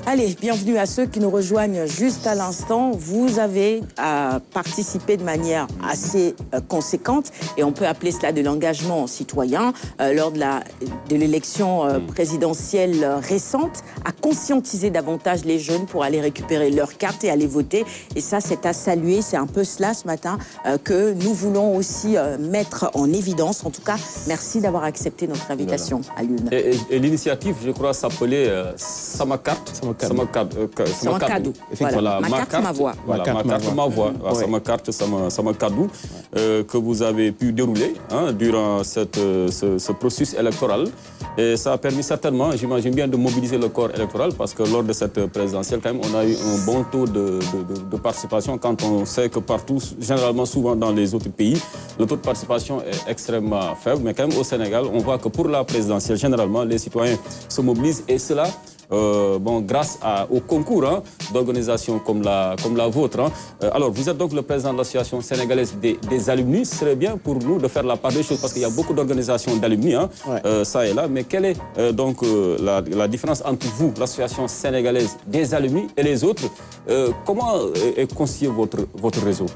Allez, bienvenue à ceux qui nous rejoignent juste à l'instant. Vous avez participé de manière assez conséquente, et on peut appeler cela de l'engagement citoyen, lors de l'élection présidentielle récente, à conscientiser davantage les jeunes pour aller récupérer leur carte et aller voter. Et ça, c'est à saluer. C'est un peu cela ce matin que nous voulons aussi mettre en évidence. En tout cas, merci d'avoir accepté notre invitation à l'UNE. Et l'initiative, je crois, s'appelait Samakarte. Samakadou. Voilà, ma carte, ma voix. Voilà, ma carte, ma voix. Samakarte, Samakadou, que vous avez pu dérouler durant ce processus électoral. Et ça a permis certainement, j'imagine bien, de mobiliser le corps électoral, parce que lors de cette présidentielle, quand même, on a eu un bon taux de participation, quand on sait que partout, généralement, souvent dans les autres pays, le taux de participation est extrêmement faible. Mais quand même, au Sénégal, on voit que pour la présidentielle, généralement, les citoyens se mobilisent, et cela, grâce au concours d'organisations comme la vôtre. Alors, vous êtes donc le président de l'association sénégalaise des alumni. Ce serait bien pour nous de faire la part des choses, parce qu'il y a beaucoup d'organisations d'alumni, ça et là. Mais quelle est donc la différence entre vous, l'association sénégalaise des alumni, et les autres? Comment est constitué votre réseau?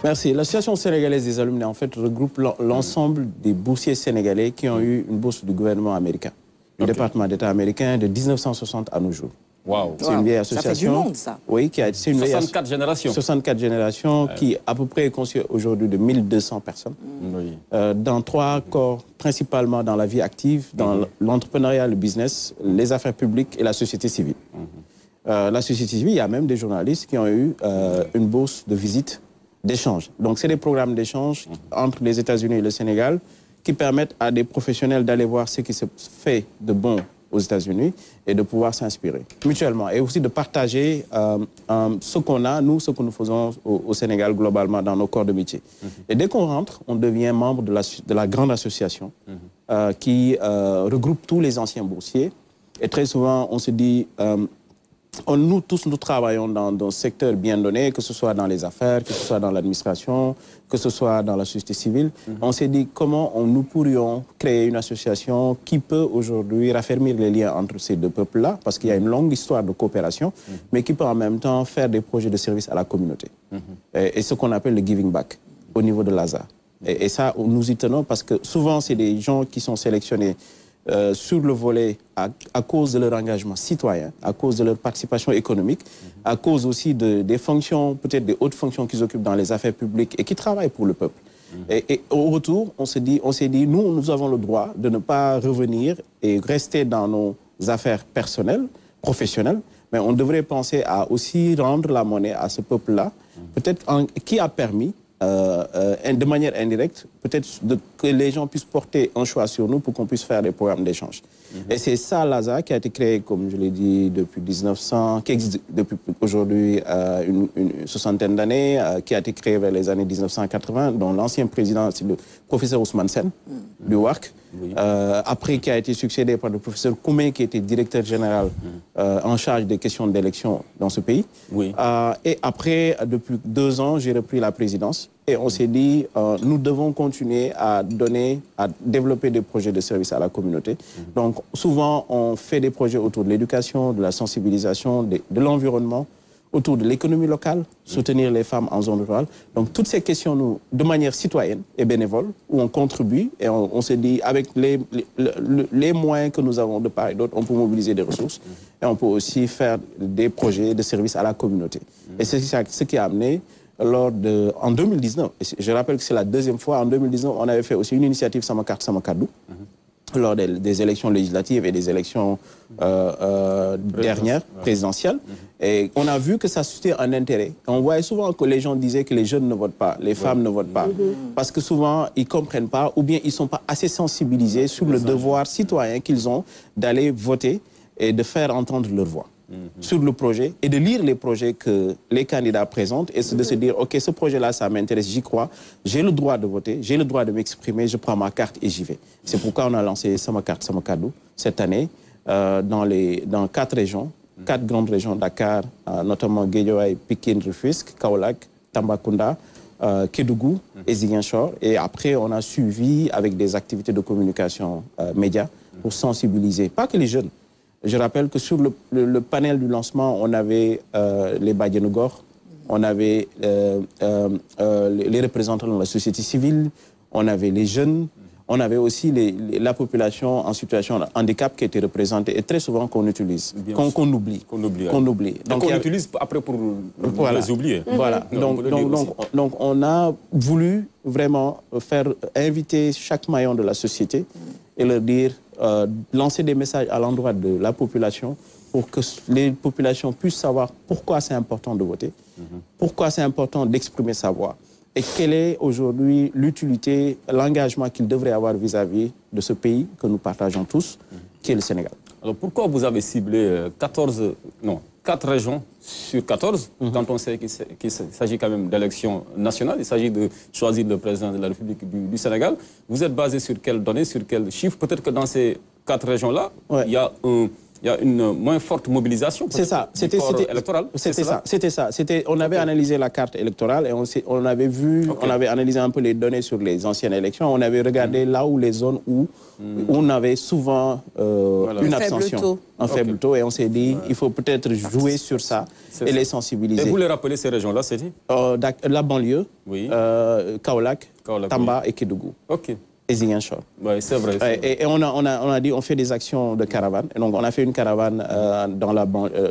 Merci. L'association sénégalaise des alumni, en fait, regroupe l'ensemble des boursiers sénégalais qui ont eu une bourse du gouvernement américain. Le département d'État américain de 1960 à nos jours. Wow. C'est une vieille association. Ça fait du monde, ça. Oui, c'est une 64 générations. 64 générations qui, à peu près, est constituée aujourd'hui de 1200 personnes. Oui. Dans 3 corps, principalement dans la vie active, dans l'entrepreneuriat, le business, les affaires publiques et la société civile. La société civile, il y a même des journalistes qui ont eu une bourse de visite, d'échange. Donc, c'est des programmes d'échange entre les États-Unis et le Sénégal, qui permettent à des professionnels d'aller voir ce qui se fait de bon aux États-Unis et de pouvoir s'inspirer mutuellement. Et aussi de partager ce qu'on a, ce que nous faisons au Sénégal globalement dans nos corps de métier. Et dès qu'on rentre, on devient membre de la grande association qui regroupe tous les anciens boursiers. Et très souvent, on se dit... nous tous, nous travaillons dans un secteur bien donné, que ce soit dans les affaires, que ce soit dans l'administration, que ce soit dans la société civile. On s'est dit comment nous pourrions créer une association qui peut aujourd'hui raffermir les liens entre ces deux peuples-là, parce qu'il y a une longue histoire de coopération, mais qui peut en même temps faire des projets de service à la communauté. Et ce qu'on appelle le giving back au niveau de l'ASA. Et ça, nous y tenons parce que souvent, c'est des gens qui sont sélectionnés sur le volet à cause de leur engagement citoyen, à cause de leur participation économique, à cause aussi des fonctions, peut-être des hautes fonctions qu'ils occupent dans les affaires publiques et qui travaillent pour le peuple. Et au retour, on s'est dit, nous avons le droit de ne pas revenir et rester dans nos affaires personnelles, professionnelles, mais on devrait penser à aussi rendre la monnaie à ce peuple-là, peut-être qui a permis, de manière indirecte, peut-être que les gens puissent porter un choix sur nous pour qu'on puisse faire des programmes d'échange. Et c'est ça, l'ASA, qui a été créé, comme je l'ai dit, depuis 1900, qui existe depuis aujourd'hui une soixantaine d'années, qui a été créé vers les années 1980, dont l'ancien président, c'est le professeur Ousmane Sen, du WARC, après qui a été succédé par le professeur Koumé, qui était directeur général en charge des questions d'élection dans ce pays. Et après, depuis 2 ans, j'ai repris la présidence. Et on s'est dit, nous devons continuer à développer des projets de service à la communauté. Donc, souvent, on fait des projets autour de l'éducation, de la sensibilisation, de l'environnement, autour de l'économie locale, soutenir les femmes en zone rurale. Donc, toutes ces questions, nous, de manière citoyenne et bénévole, où on contribue, et on s'est dit, avec les moyens que nous avons de part et d'autre, on peut mobiliser des ressources, et on peut aussi faire des projets de service à la communauté. Et c'est ce qui a amené... en 2019, je rappelle que c'est la 2e fois, en 2019, on avait fait aussi une initiative Samakarte Samakadou, lors des élections législatives et des élections dernières, présidentielles. Et on a vu que ça suscitait un intérêt. On voyait souvent que les gens disaient que les jeunes ne votent pas, les femmes ne votent pas, parce que souvent, ils ne comprennent pas ou bien ils ne sont pas assez sensibilisés sur le devoir citoyen qu'ils ont d'aller voter et de faire entendre leur voix sur le projet et de lire les projets que les candidats présentent et de se dire, OK, ce projet-là, ça m'intéresse, j'y crois, j'ai le droit de voter, j'ai le droit de m'exprimer, je prends ma carte et j'y vais. C'est pourquoi on a lancé Samakarte Samakadou cette année dans 4 régions, 4 grandes régions, Dakar, notamment Guédiawaye, Pikine, Rufisque, Kaolack, Tambacounda, Kédougou et Ziguinchor. Et après, on a suivi avec des activités de communication médias pour sensibiliser, pas que les jeunes, Je rappelle que sur le panel du lancement, on avait les Badianougor, on avait les représentants de la société civile, on avait les jeunes, on avait aussi la population en situation de handicap qui était représentée et très souvent qu'on utilise, qu'on oublie. Donc on utilise après pour les oublier. Voilà. Donc on a voulu vraiment inviter chaque maillon de la société et leur dire, lancer des messages à l'endroit de la population pour que les populations puissent savoir pourquoi c'est important de voter, pourquoi c'est important d'exprimer sa voix. Et quelle est aujourd'hui l'utilité, l'engagement qu'il devrait avoir vis-à-vis de ce pays que nous partageons tous, qui est le Sénégal. Alors pourquoi vous avez ciblé 4 régions sur 14, quand on sait qu'il s'agit quand même d'élections nationales, il s'agit de choisir le président de la République du Sénégal. Vous êtes basé sur quelles données, sur quels chiffres? Peut-être que dans ces 4 régions-là, il y a une moins forte mobilisation. C'est ça. C'était électoral. C'était ça. On avait analysé la carte électorale et on avait vu, on avait analysé un peu les données sur les anciennes élections. On avait regardé là où les zones où on avait souvent une abstention, un faible taux, et on s'est dit il faut peut-être jouer sur ça et les sensibiliser. Et vous les rappelez ces régions-là, c'est dit? La banlieue, Kaolack, Tamba et Kédougou. Ok. Et Ziguinchor. Oui, c'est vrai. Et on a dit on fait des actions de caravane. Et donc on a fait une caravane dans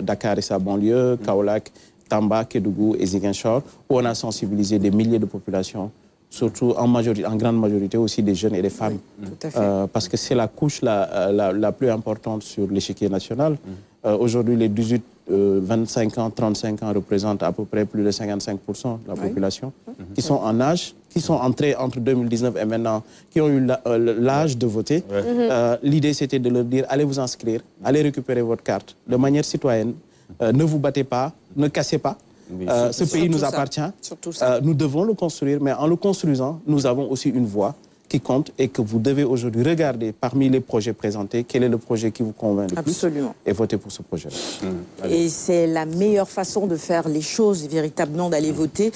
Dakar et sa banlieue, Kaolack, Tamba, Kédougou et Ziguinchor, où on a sensibilisé des milliers de populations, surtout en grande majorité aussi des jeunes et des femmes. Tout à fait. Parce que c'est la couche la plus importante sur l'échiquier national. Aujourd'hui, les 18, 25 ans, 35 ans représentent à peu près plus de 55% de la population, qui sont en âge, qui sont entrés entre 2019 et maintenant, qui ont eu l'âge de voter. L'idée, c'était de leur dire, allez vous inscrire, allez récupérer votre carte de manière citoyenne, ne vous battez pas, ne cassez pas. Ce pays nous appartient, nous devons le construire, mais en le construisant, nous avons aussi une voix qui compte et que vous devez aujourd'hui regarder parmi les projets présentés, quel est le projet qui vous convainc le plus et voter pour ce projet. Et c'est la meilleure façon de faire les choses, véritablement, d'aller voter.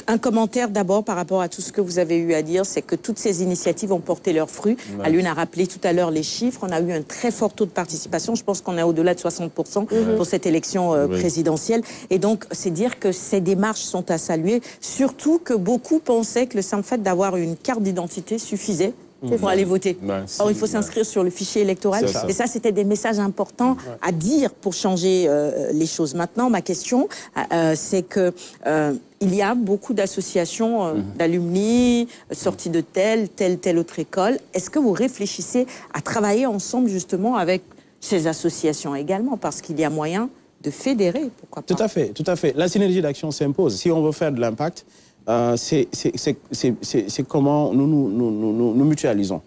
Un commentaire d'abord par rapport à tout ce que vous avez eu à dire, c'est que toutes ces initiatives ont porté leurs fruits. Alioune a rappelé tout à l'heure les chiffres. On a eu un très fort taux de participation. Je pense qu'on est au-delà de 60% pour cette élection présidentielle. Et donc, c'est dire que ces démarches sont à saluer, surtout que beaucoup pensaient que le simple fait d'avoir une carte d'identité suffisait pour aller voter. Or, il faut s'inscrire sur le fichier électoral. Et ça, c'était des messages importants à dire pour changer les choses. Maintenant, ma question, c'est que il y a beaucoup d'associations d'alumni, sortis de telle autre école. Est-ce que vous réfléchissez à travailler ensemble, justement, avec ces associations également? Parce qu'il y a moyen de fédérer, pourquoi pas? Tout à fait. La synergie d'action s'impose. Si on veut faire de l'impact, c'est comment nous mutualisons.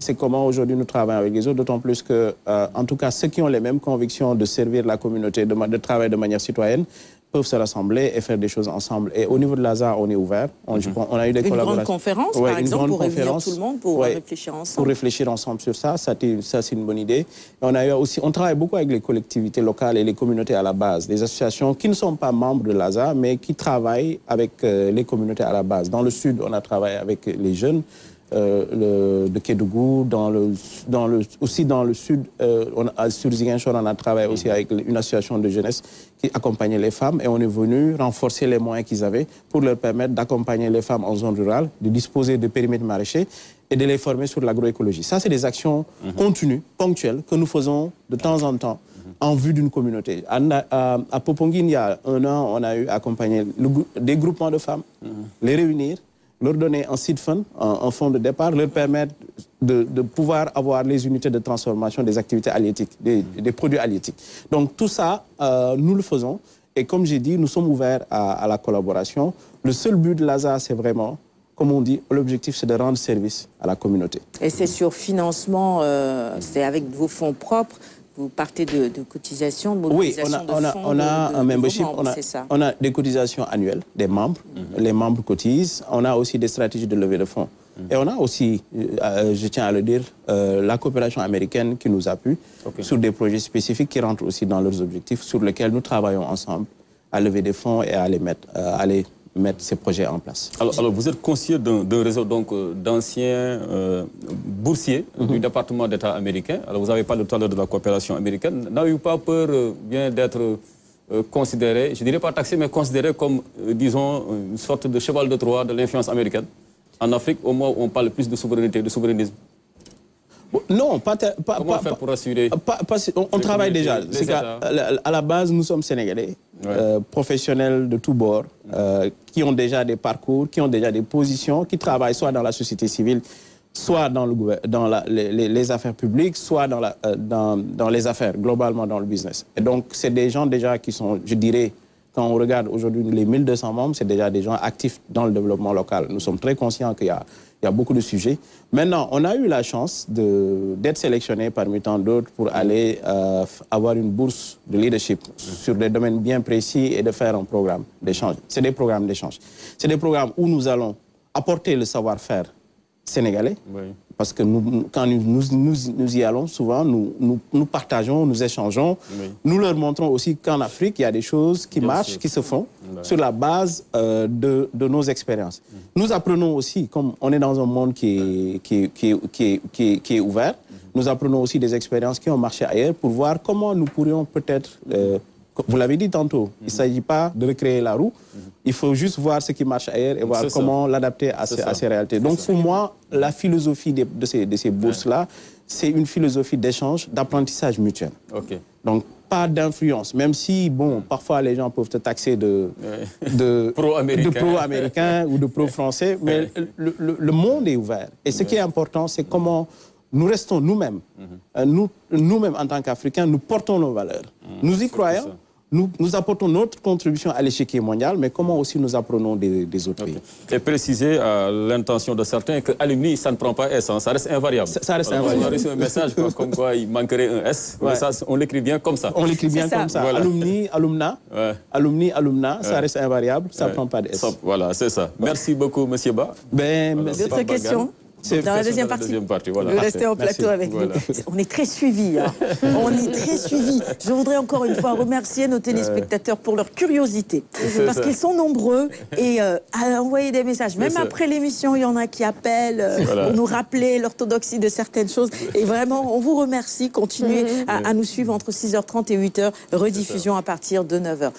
C'est comment aujourd'hui nous travaillons avec les autres, d'autant plus que, en tout cas, ceux qui ont les mêmes convictions de servir la communauté, de travailler de manière citoyenne, peuvent se rassembler et faire des choses ensemble. Et au niveau de l'ASA, on est ouvert. On a eu des collaborations. Une grande conférence, par exemple, pour réunir tout le monde, pour réfléchir ensemble. Pour réfléchir ensemble sur ça, c'est une bonne idée. Et on travaille beaucoup avec les collectivités locales et les communautés à la base, des associations qui ne sont pas membres de l'ASA, mais qui travaillent avec les communautés à la base. Dans le sud, on a travaillé avec les jeunes de Kédougou, aussi dans le sud, sur Ziguinchor, on a travaillé aussi avec une association de jeunesse qui accompagnait les femmes et on est venu renforcer les moyens qu'ils avaient pour leur permettre d'accompagner les femmes en zone rurale, de disposer de périmètres maraîchers et de les former sur l'agroécologie. Ça, c'est des actions continues, ponctuelles, que nous faisons de temps en temps en vue d'une communauté. À Poponguine, il y a 1 an, on a eu accompagné des groupements de femmes, les réunir, leur donner un seed fund, un fonds de départ, leur permettre de pouvoir avoir les unités de transformation des activités halieutiques, des produits halieutiques. Donc tout ça, nous le faisons. Et comme j'ai dit, nous sommes ouverts à la collaboration. Le seul but de l'ASA, c'est vraiment, comme on dit, l'objectif, c'est de rendre service à la communauté. Et c'est sur financement, c'est avec vos fonds propres? Vous partez de cotisations, de mobilisation de fonds? On a un membership, membres, on a des cotisations annuelles des membres. Les membres cotisent. On a aussi des stratégies de levée de fonds. Et on a aussi, je tiens à le dire, la coopération américaine qui nous appuie sur des projets spécifiques qui rentrent aussi dans leurs objectifs, sur lesquels nous travaillons ensemble à lever des fonds et à les mettre, mettre ces projets en place. Alors vous êtes conseiller d'un réseau d'anciens boursiers du département d'État américain. Alors vous avez parlé tout à l'heure de la coopération américaine. N'avez-vous pas peur bien d'être considéré, je ne dirais pas taxé, mais considéré comme, disons, une sorte de cheval de Troie de l'influence américaine en Afrique, au moment où on parle plus de souveraineté, de souverainisme? Non, Comment faire pour assurer on travaille déjà. À la base, nous sommes Sénégalais, professionnels de tous bords, qui ont déjà des parcours, qui ont déjà des positions, qui travaillent soit dans la société civile, soit dans les affaires publiques, soit dans les affaires, globalement dans le business. Et donc, c'est des gens déjà qui sont, je dirais, quand on regarde aujourd'hui les 1200 membres, c'est déjà des gens actifs dans le développement local. Nous sommes très conscients qu'il y a beaucoup de sujets. Maintenant, on a eu la chance d'être sélectionnés parmi tant d'autres pour aller avoir une bourse de leadership sur des domaines bien précis et de faire un programme d'échange. C'est des programmes d'échange. C'est des programmes où nous allons apporter le savoir-faire sénégalais. Oui. Parce que quand nous y allons, souvent, nous partageons, nous échangeons. Oui. Nous leur montrons aussi qu'en Afrique, il y a des choses qui marchent, qui se font sur la base de nos expériences. Nous apprenons aussi, comme on est dans un monde qui est ouvert, nous apprenons aussi des expériences qui ont marché ailleurs pour voir comment nous pourrions peut-être... vous l'avez dit tantôt, il ne s'agit pas de recréer la roue, il faut juste voir ce qui marche ailleurs et voir comment l'adapter à ces réalités. Donc pour moi, la philosophie de ces bourses-là, c'est une philosophie d'échange, d'apprentissage mutuel. Okay. Donc pas d'influence, même si, bon, parfois les gens peuvent te taxer de pro-américain ou de pro-français, mais le monde est ouvert. Et ce qui est important, c'est comment... Nous restons nous-mêmes. Nous-mêmes, en tant qu'Africains, nous portons nos valeurs. Nous y croyons, nous apportons notre contribution à l'échiquier mondial, mais comment aussi nous apprenons des autres pays. Et préciser à l'intention de certains que alumni, ça ne prend pas S, hein, ça reste invariable. Ça reste invariable. On a reçu un message comme quoi il manquerait un S, mais ça, on l'écrit bien comme ça. On l'écrit bien comme ça. Voilà. Alumni, alumna, alumni, alumna, ça reste invariable, ça ne prend pas de S. Voilà, c'est ça. Merci beaucoup, M. Ba. D'autres questions? Dans la deuxième partie, voilà. Vous restez en plateau avec nous. On est très suivis. Hein. On est très suivis. Je voudrais encore une fois remercier nos téléspectateurs pour leur curiosité. Parce qu'ils sont nombreux et à envoyer des messages. Même après l'émission, il y en a qui appellent pour nous rappeler l'orthodoxie de certaines choses. Et vraiment, on vous remercie. Continuez à nous suivre entre 6h30 et 8h. Rediffusion à partir de 9h.